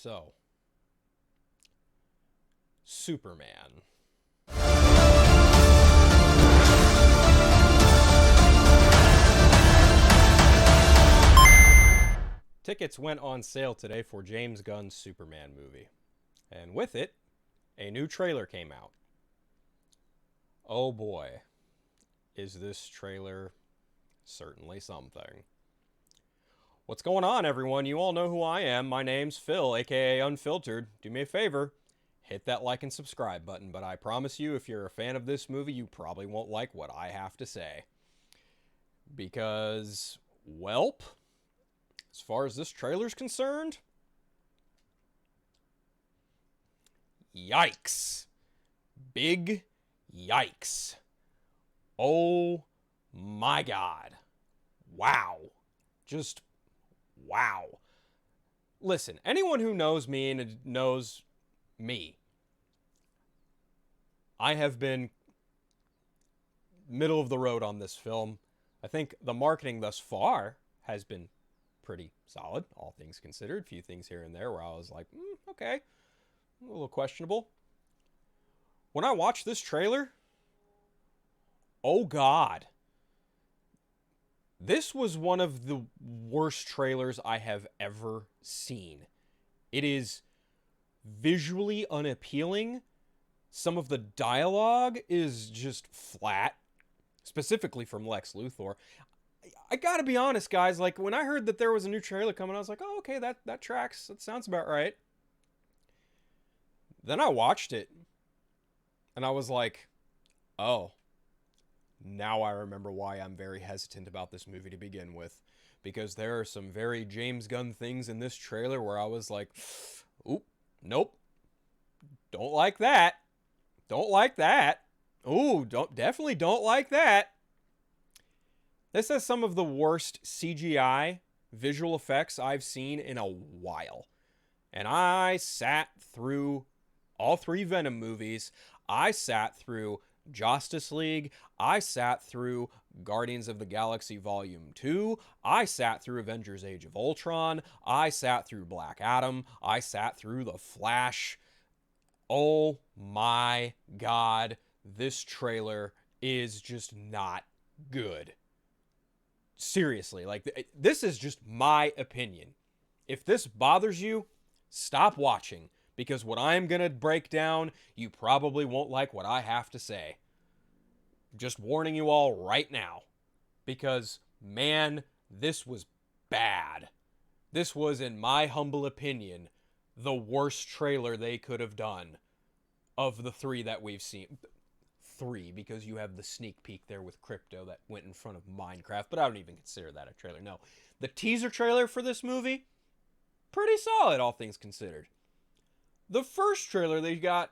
So, Superman. Tickets went on sale today for James Gunn's Superman movie. And with it, a new trailer came out. Oh boy, is this trailer certainly something. What's going on, everyone? You all know who I am. My name's Phil, aka Unfiltered. Do me a favor, hit that like and subscribe button, but I promise you, if you're a fan of this movie, you probably won't like what I have to say. Because, welp, as far as this trailer's concerned, yikes. Big yikes. Oh my God. Wow. Just wow. Listen, anyone who knows me and knows me, I have been middle of the road on this film. I think the marketing thus far has been pretty solid, all things considered. A few things here and there where I was like, okay, a little questionable. When I watched this trailer, oh God, this was one of the worst trailers I have ever seen. It is visually unappealing. Some of the dialogue is just flat, specifically from Lex Luthor. I gotta be honest, guys, like, when I heard that there was a new trailer coming, I was like, oh, okay, that tracks. That sounds about right. Then I watched it, and I was like, oh, now I remember why I'm very hesitant about this movie to begin with. Because there are some very James Gunn things in this trailer where I was like, oop, nope, don't like that. Don't like that. Ooh, definitely don't like that. This has some of the worst CGI visual effects I've seen in a while. And I sat through all three Venom movies. I sat through Justice League. I sat through Guardians of the Galaxy Volume 2. I sat through Avengers Age of Ultron. I sat through Black Adam. I sat through The Flash. Oh my God, this trailer is just not good. Seriously, like, this is just my opinion. If this bothers you, stop watching, because what I'm going to break down, you probably won't like what I have to say. Just warning you all right now, because, man, this was bad. This was, in my humble opinion, the worst trailer they could have done of the three that we've seen. Three, because you have the sneak peek there with Crypto that went in front of Minecraft, but I don't even consider that a trailer. No, the teaser trailer for this movie, pretty solid, all things considered. The first trailer they got,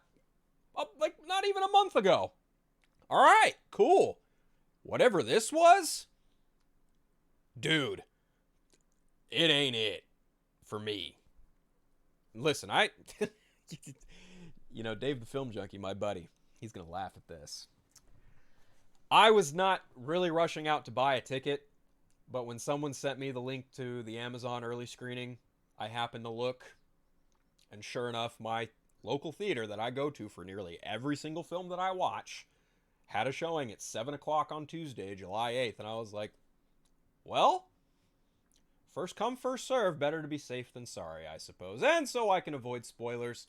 like, not even a month ago. All right, cool. Whatever this was, dude, it ain't it for me. Listen, Dave the Film Junkie, my buddy, he's going to laugh at this. I was not really rushing out to buy a ticket, but when someone sent me the link to the Amazon early screening, I happened to look, and sure enough, my local theater that I go to for nearly every single film that I watch had a showing at 7 o'clock on Tuesday, July 8th, and I was like, well, first come, first serve, better to be safe than sorry, I suppose, and so I can avoid spoilers,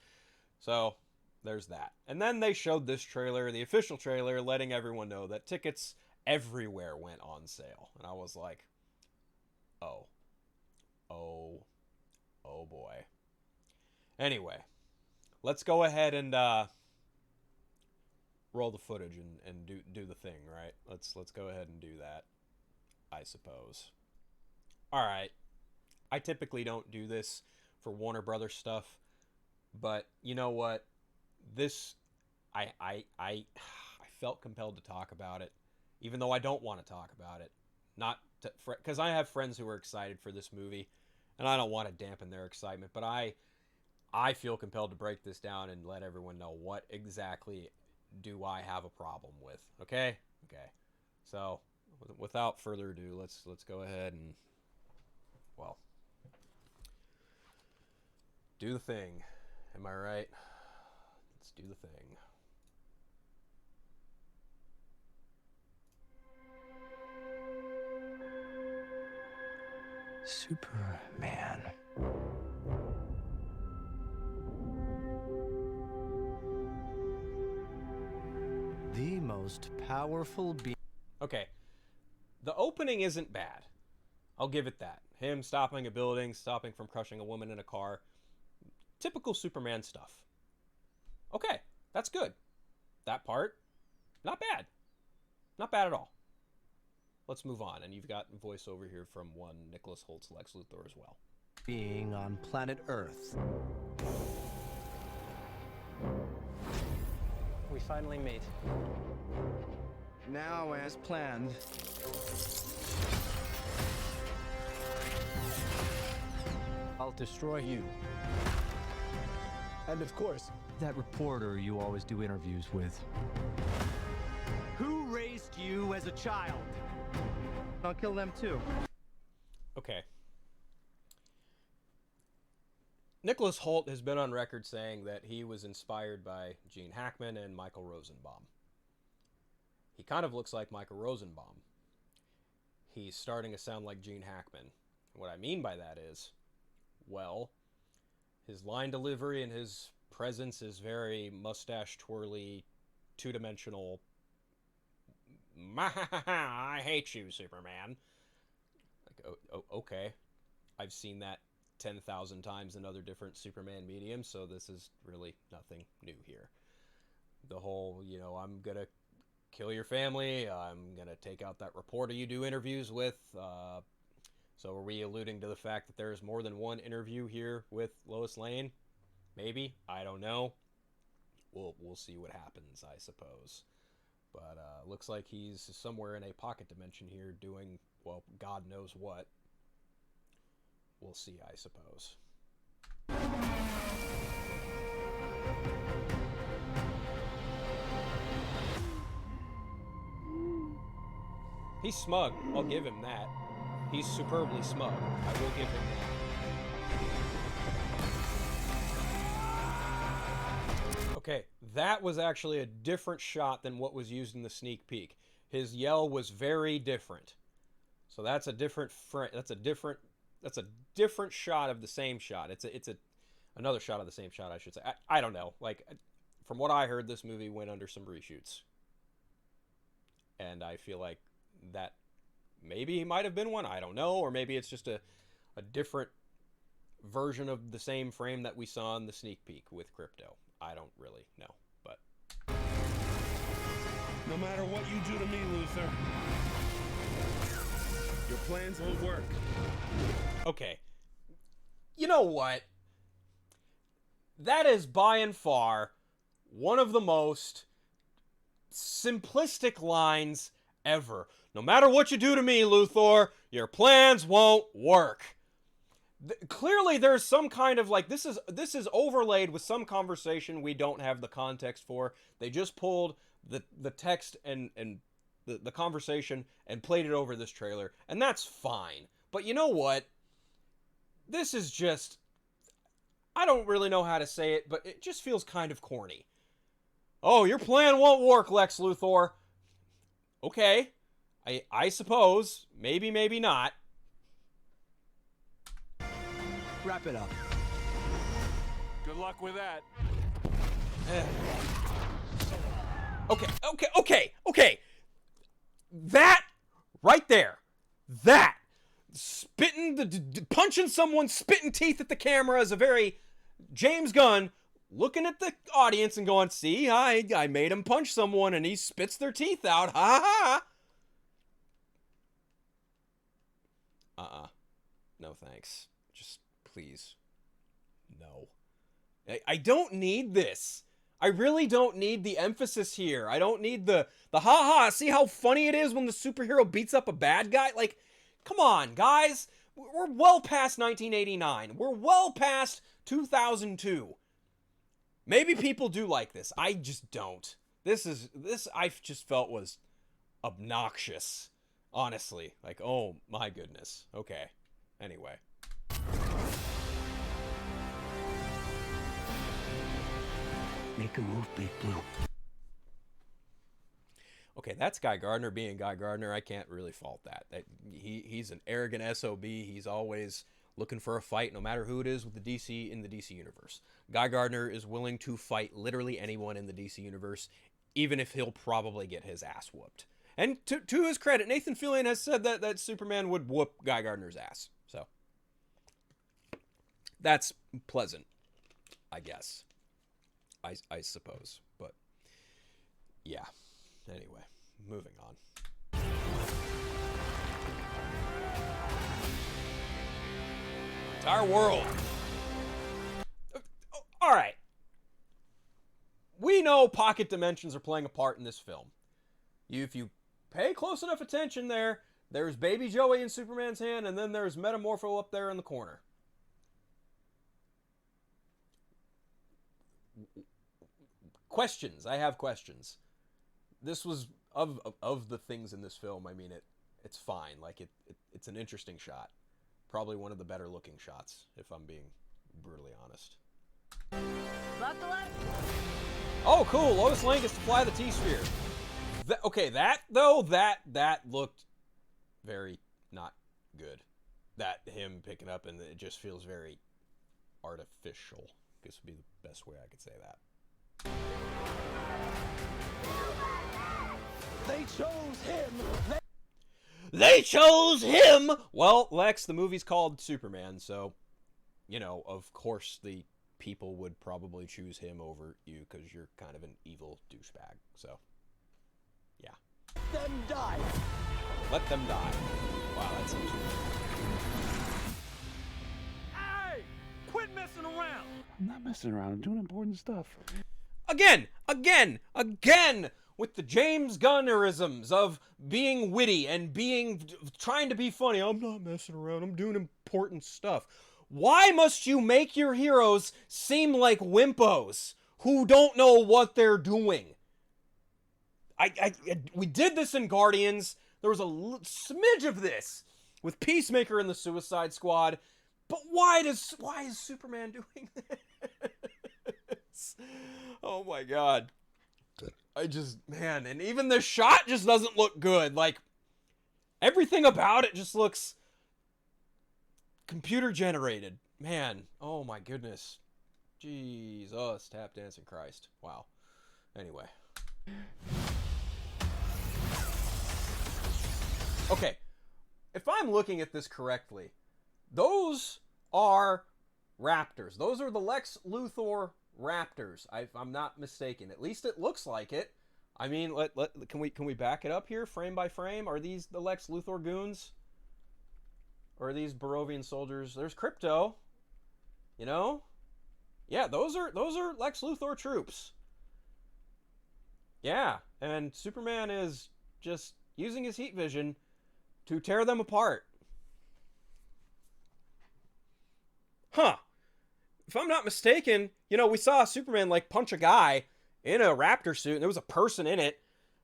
so there's that. And then they showed this trailer, the official trailer, letting everyone know that tickets everywhere went on sale. And I was like, oh boy. Anyway, let's go ahead and roll the footage and do the thing, right? Let's go ahead and do that, I suppose. All right. I typically don't do this for Warner Brothers stuff, but you know what? This, I felt compelled to talk about it, even though I don't want to talk about it. Not because I have friends who are excited for this movie, and I don't want to dampen their excitement. But I feel compelled to break this down and let everyone know what exactly do I have a problem with. Okay. So, without further ado, let's go ahead and, well, do the thing. Am I right? Let's do the thing. Superman. The most powerful being. Okay. The opening isn't bad. I'll give it that. Him stopping a building, stopping from crushing a woman in a car. Typical Superman stuff. Okay, that's good. That part, not bad. Not bad at all. Let's move on. And you've got voiceover here from one Nicholas Holt's Lex Luthor as well. Being on planet Earth. We finally meet. Now, as planned, I'll destroy you. And of course, That reporter you always do interviews with. Who raised you as a child? I'll kill them too. Okay. Nicholas Holt has been on record saying that he was inspired by Gene Hackman and Michael Rosenbaum. He kind of looks like Michael Rosenbaum. He's starting to sound like Gene Hackman. What I mean by that is, well, his line delivery and his presence is very mustache twirly, two-dimensional. I hate you, Superman. Like, okay. I've seen that 10,000 times in other different Superman mediums, so this is really nothing new here. The whole, I'm gonna kill your family, I'm gonna take out that reporter you do interviews with. So are we alluding to the fact that there's more than one interview here with Lois Lane? Maybe, I don't know. We'll see what happens, I suppose. But looks like he's somewhere in a pocket dimension here doing, well, God knows what. We'll see, I suppose. He's smug. I'll give him that. He's superbly smug. I will give him that. Okay, that was actually a different shot than what was used in the sneak peek. His yell was very different. So that's a different that's a different shot of the same shot. It's another shot of the same shot, I should say. I don't know. Like, from what I heard, this movie went under some reshoots. And I feel like that maybe he might have been one. I don't know. Or maybe it's just a different version of the same frame that we saw in the sneak peek with Crypto. I don't really know. But no matter what you do to me, Luthor, your plans won't work. okay. You know what? That is by and far one of the most simplistic lines ever. No matter what you do to me, Luthor, your plans won't work. Clearly there's some kind of, like, this is overlaid with some conversation we don't have the context for. They just pulled the text and the conversation and played it over this trailer, and that's fine. But you know what? This is just, I don't really know how to say it, but it just feels kind of corny. Oh, your plan won't work, Lex Luthor. Okay. I suppose. Maybe, maybe not. Wrap it up. Good luck with that. Okay. That right there. That. Punching someone, spitting teeth at the camera is a very James Gunn looking at the audience and going, see, I made him punch someone and he spits their teeth out. Ha ha. No thanks. Just please. No. I don't need this. I really don't need the emphasis here. I don't need the ha-ha. See how funny it is when the superhero beats up a bad guy? Like, come on, guys. We're well past 1989. We're well past 2002. Maybe people do like this. I just don't. This I just felt was obnoxious. Honestly. Like, oh my goodness. Okay. Anyway. Make a move, Big Blue. Okay, that's Guy Gardner being Guy Gardner. I can't really fault that. He's an arrogant SOB. He's always looking for a fight, no matter who it is with the DC in the DC universe. Guy Gardner is willing to fight literally anyone in the DC universe, even if he'll probably get his ass whooped. And to his credit, Nathan Fillion has said that Superman would whoop Guy Gardner's ass. So that's pleasant, I guess. I suppose. But yeah. Anyway, moving on. Entire world. All right. We know pocket dimensions are playing a part in this film. If you pay close enough attention there's Baby Joey in Superman's hand, and then there's Metamorpho up there in the corner. Questions. I have questions. This was of the things in this film. I mean, it's fine. Like it's an interesting shot. Probably one of the better looking shots, if I'm being brutally honest. Buckle up. Oh, cool. Lois Lane gets to fly the T-Sphere. Okay, that looked very not good. That him picking up, and it just feels very artificial. I guess would be the best way I could say that. They chose him. They chose him! Well, Lex, the movie's called Superman, so, of course the people would probably choose him over you because you're kind of an evil douchebag. So, yeah. Let them die. Let them die. Wow, that's interesting. Hey! Quit messing around! I'm not messing around. I'm doing important stuff. Again! With the James Gunnerisms of being witty and trying to be funny. I'm not messing around. I'm doing important stuff. Why must you make your heroes seem like wimpos who don't know what they're doing? We did this in Guardians. There was a smidge of this with Peacemaker in the Suicide Squad. But why is Superman doing this? Oh my God. And even the shot just doesn't look good. Like, everything about it just looks computer generated. Man, oh my goodness. Jesus, tap dancing Christ. Wow. Anyway. Okay. If I'm looking at this correctly, those are raptors. Those are the Lex Luthor raptors. I'm not mistaken. At least it looks like it. I mean, can we back it up here frame by frame? Are these the Lex Luthor goons? Or are these Barovian soldiers? There's Crypto. Yeah, those are Lex Luthor troops. Yeah, and Superman is just using his heat vision to tear them apart. Huh. If I'm not mistaken, we saw Superman punch a guy in a raptor suit, and there was a person in it.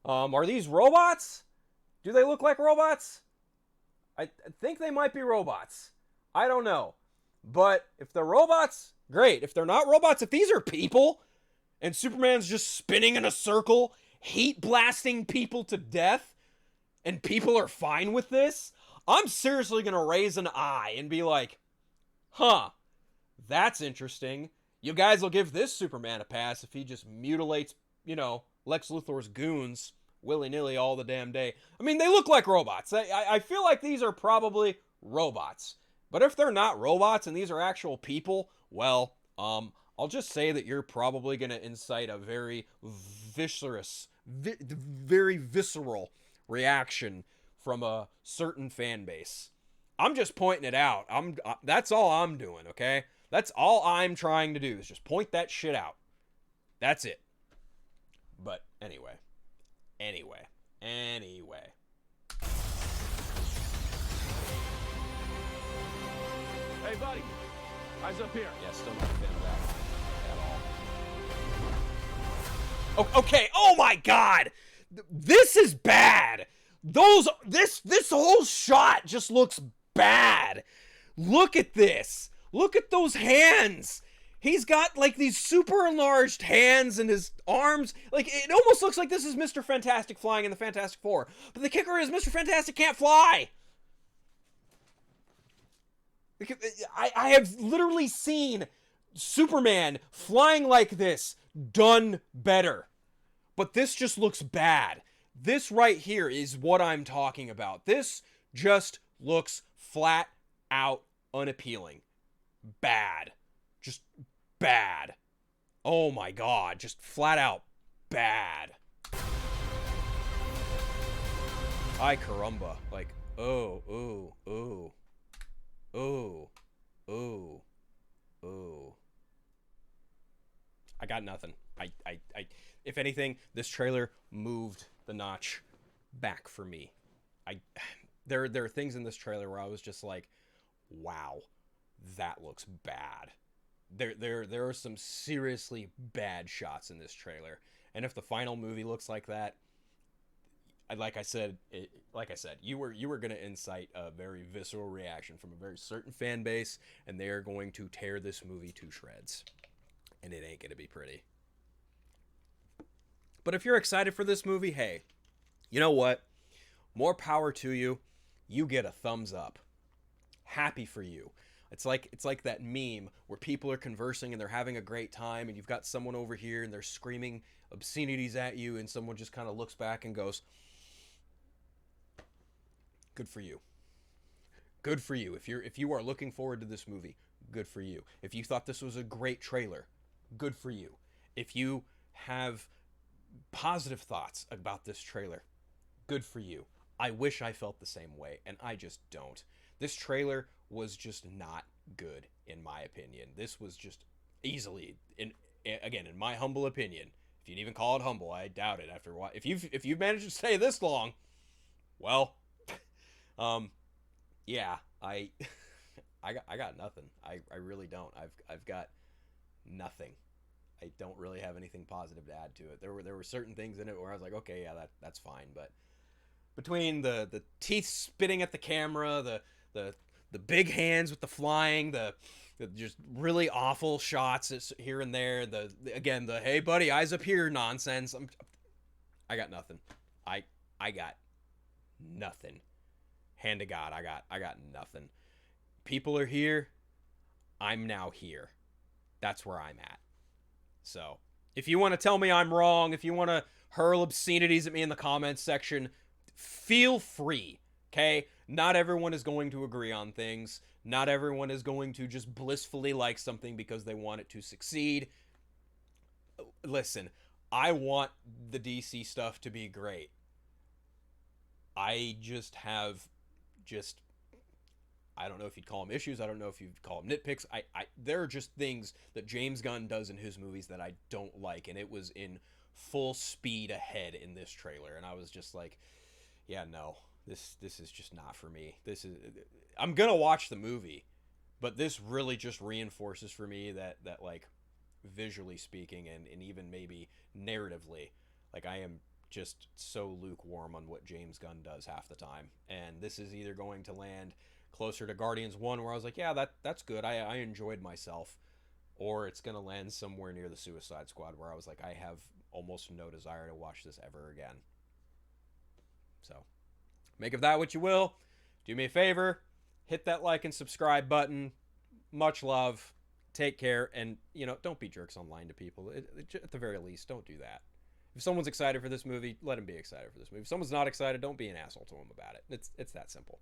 Are these robots? Do they look like robots? I think they might be robots. I don't know. But if they're robots, great. If they're not robots, if these are people, and Superman's just spinning in a circle, heat blasting people to death, and people are fine with this, I'm seriously going to raise an eye and be like, huh. That's interesting. You guys will give this Superman a pass if he just mutilates, Lex Luthor's goons willy-nilly all the damn day. I mean, they look like robots. I feel like these are probably robots. But if they're not robots and these are actual people, well, I'll just say that you're probably going to incite a very very visceral reaction from a certain fan base. I'm just pointing it out. That's all I'm doing, okay? That's all I'm trying to do is just point that shit out. That's it. But anyway. Hey, buddy. Eyes up here. Yeah, still not a fan of that at all. Okay, oh my God! This is bad! This whole shot just looks bad. Look at this. Look at those hands. He's got like these super enlarged hands and his arms. Like, it almost looks like this is Mr. Fantastic flying in the Fantastic Four. But the kicker is Mr. Fantastic can't fly. I have literally seen Superman flying like this done better. But this just looks bad. This right here is what I'm talking about. This just looks flat out unappealing. Bad. Just bad. Oh my god, just flat out bad. Ay caramba. Like, oh, ooh, ooh. Ooh. Ooh. Ooh. I got nothing. I if anything, this trailer moved the notch back for me. There are things in this trailer where I was just like, wow, that looks bad. There are some seriously bad shots in this trailer, and if the final movie looks like that, like I said, you were gonna incite a very visceral reaction from a very certain fan base, and they are going to tear this movie to shreds, and it ain't gonna be pretty. But if you're excited for this movie, hey, you know what? More power to you. You get a thumbs up. Happy for you. It's like that meme where people are conversing and they're having a great time, and you've got someone over here and they're screaming obscenities at you, and someone just kind of looks back and goes, good for you. Good for you. If you are looking forward to this movie, good for you. If you thought this was a great trailer, good for you. If you have positive thoughts about this trailer, good for you. I wish I felt the same way, and I just don't. This trailer was just not good, in my opinion. This was just easily, in my humble opinion, if you'd even call it humble, I doubt it. After what, if you've managed to stay this long, well, yeah, I got nothing. I really don't. I've got nothing. I don't really have anything positive to add to it. There were certain things in it where I was like, okay, yeah, that's fine. But between the teeth spitting at the camera, the big hands with the flying, the just really awful shots here and there, the hey buddy, eyes up here nonsense. I got nothing. I got nothing. Hand to God, I got nothing. People are here. I'm now here. That's where I'm at. So, if you want to tell me I'm wrong, if you want to hurl obscenities at me in the comments section, feel free, okay? Not everyone is going to agree on things. Not everyone is going to just blissfully like something because they want it to succeed. Listen, I want the DC stuff to be great. I just have I don't know if you'd call them issues. I don't know if you'd call them nitpicks. There are just things that James Gunn does in his movies that I don't like, and it was in full speed ahead in this trailer, and I was just like, yeah, no, this is just not for me. I'm gonna watch the movie, but this really just reinforces for me that like visually speaking and even maybe narratively, like I am just so lukewarm on what James Gunn does half the time, and this is either going to land closer to Guardians 1 where I was like, yeah, that's good, I enjoyed myself, or it's gonna land somewhere near the Suicide Squad where I was like, I have almost no desire to watch this ever again. So make of that what you will. Do me a favor, hit that like and subscribe button. Much love, take care, and don't be jerks online to people. At the very least, don't do that. If someone's excited for this movie, let them be excited for this movie. If someone's not excited, don't be an asshole to them about it. It's that simple.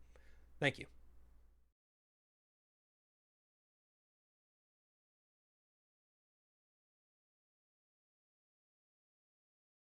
Thank you.